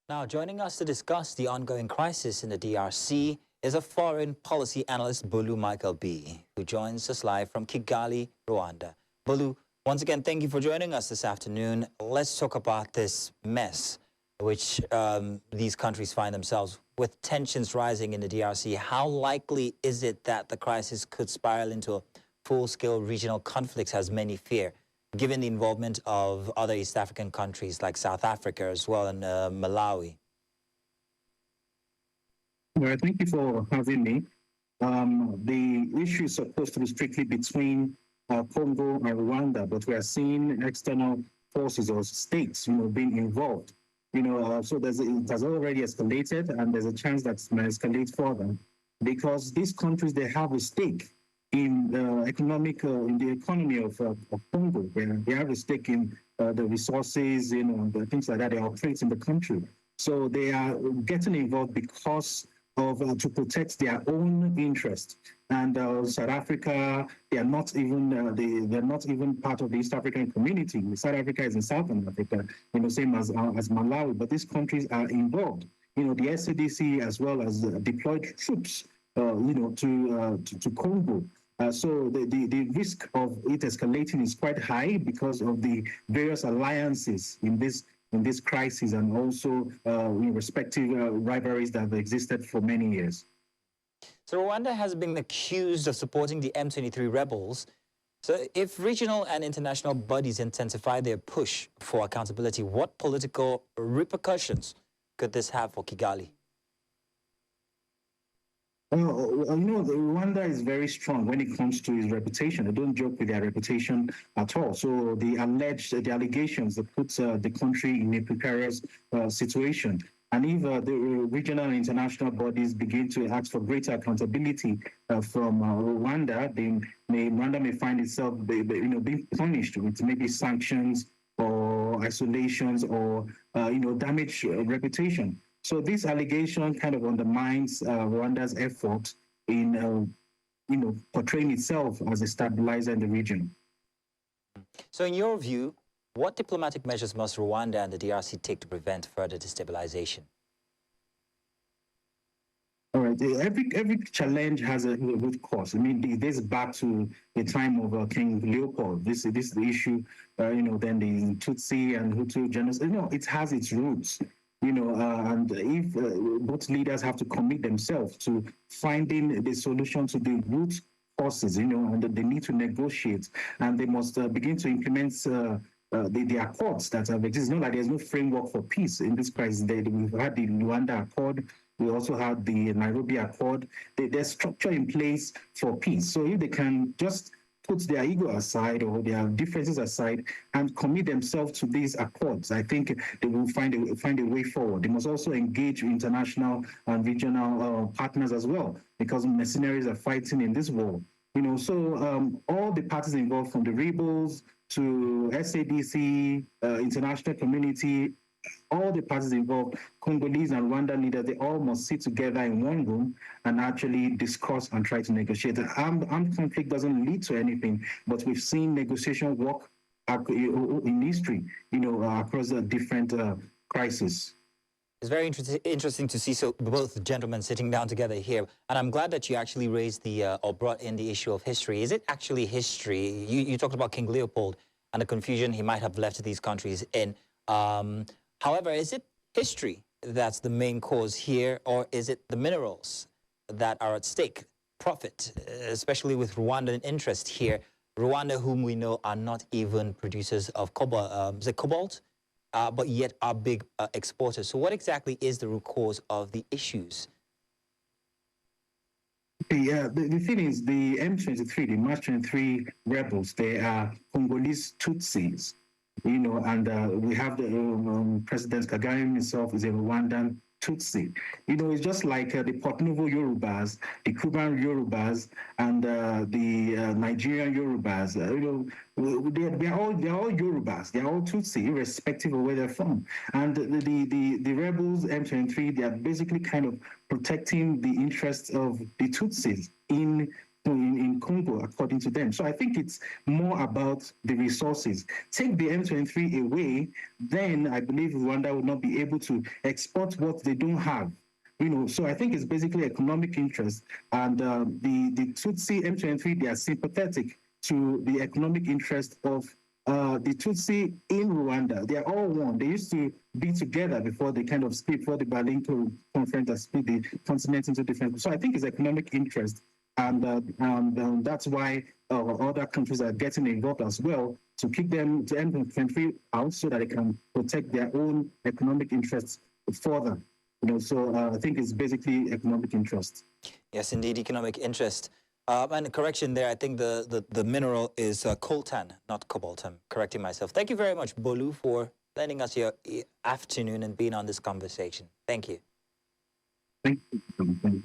Now, joining us to discuss the ongoing crisis in the DRC is a foreign policy analyst, Bolu Michael-Biyi, who joins us live from Kigali, Rwanda. Bolu, once again, thank you for joining us this afternoon. Let's talk about this mess which these countries find themselves with tensions rising in the DRC. How likely is it that the crisis could spiral into a full-scale regional conflict, as many fear, given the involvement of other East African countries like South Africa as well and Malawi? Well, thank you for having me. The issue is supposed to be strictly between Congo and Rwanda, but we are seeing external forces or states, being involved. So it has already escalated, and there's a chance that it may escalate further, because these countries, they have a stake in the economy of Congo. They have a stake in the resources, the things like that. They operate in the country, so they are getting involved because of to protect their own interest. And South Africa, they are not even they're not even part of the East African community. South Africa is in Southern Africa, same as Malawi. But these countries are involved. The SADC as well as deployed troops, to Congo. So the risk of it escalating is quite high because of the various alliances in this crisis, and also respective rivalries that have existed for many years. So Rwanda has been accused of supporting the M23 rebels. So if regional and international bodies intensify their push for accountability, what political repercussions could this have for Kigali? Rwanda is very strong when it comes to its reputation. They don't joke with their reputation at all. So the allegations that puts the country in a precarious situation. And if the regional and international bodies begin to ask for greater accountability from Rwanda, Rwanda may find itself being punished with maybe sanctions or isolations or damaged reputation. So this allegation kind of undermines Rwanda's effort in, portraying itself as a stabilizer in the region. So in your view, what diplomatic measures must Rwanda and the DRC take to prevent further destabilization? All right. Every challenge has a root cause. I mean, this back to the time of King Leopold. This is the issue. Then the Tutsi and Hutu genocide. It has its roots. And if both leaders have to commit themselves to finding the solution to the root causes, and they need to negotiate, and they must begin to implement the accords that have existed. It's not like there's no framework for peace in this crisis. We've had the Rwanda Accord. We also had the Nairobi Accord. There's structure in place for peace. So if they can just put their ego aside or their differences aside and commit themselves to these accords, I think they will find a way forward. They must also engage international and regional partners as well, because mercenaries are fighting in this war. So all the parties involved, from the rebels to SADC, international community, all the parties involved, Congolese and Rwanda leaders, they all must sit together in one room and actually discuss and try to negotiate. Armed conflict doesn't lead to anything, but we've seen negotiation work in history, across the different crises. It's very interesting to see both gentlemen sitting down together here. And I'm glad that you actually raised or brought in the issue of history. Is it actually history? You talked about King Leopold and the confusion he might have left these countries in. However, is it history that's the main cause here, or is it the minerals that are at stake? Profit, especially with Rwandan interest here. Rwanda, whom we know are not even producers of cobalt, but yet are big exporters. So what exactly is the root cause of the issues? The thing is, the M23, the March 23 rebels, they are Congolese Tutsis. And we have the President Kagame himself is a Rwandan Tutsi. It's just like the Port Novo Yorubas, the Cuban Yorubas, and the Nigerian Yorubas. They're all Yorubas. They're all Tutsi, irrespective of where they're from. And the rebels, M23, they are basically kind of protecting the interests of the Tutsis in in Congo, according to them. So I think it's more about the resources. Take the M23 away, then I believe Rwanda will not be able to export what they don't have. So I think it's basically economic interest, and the Tutsi M23, they are sympathetic to the economic interest of the Tutsi in Rwanda. They are all one. They used to be together before they kind of split, before the Berlin Conference that split the continent into different. So I think it's economic interest, and that's why other countries are getting involved as well to keep them to M23 out so that they can protect their own economic interests further. So I think it's basically economic interest. Yes, indeed, economic interest. And a correction there, I think the mineral is coltan, not cobalt. I'm correcting myself. Thank you very much, Bolu, for lending us your afternoon and being on this conversation. Thank you. Thank you.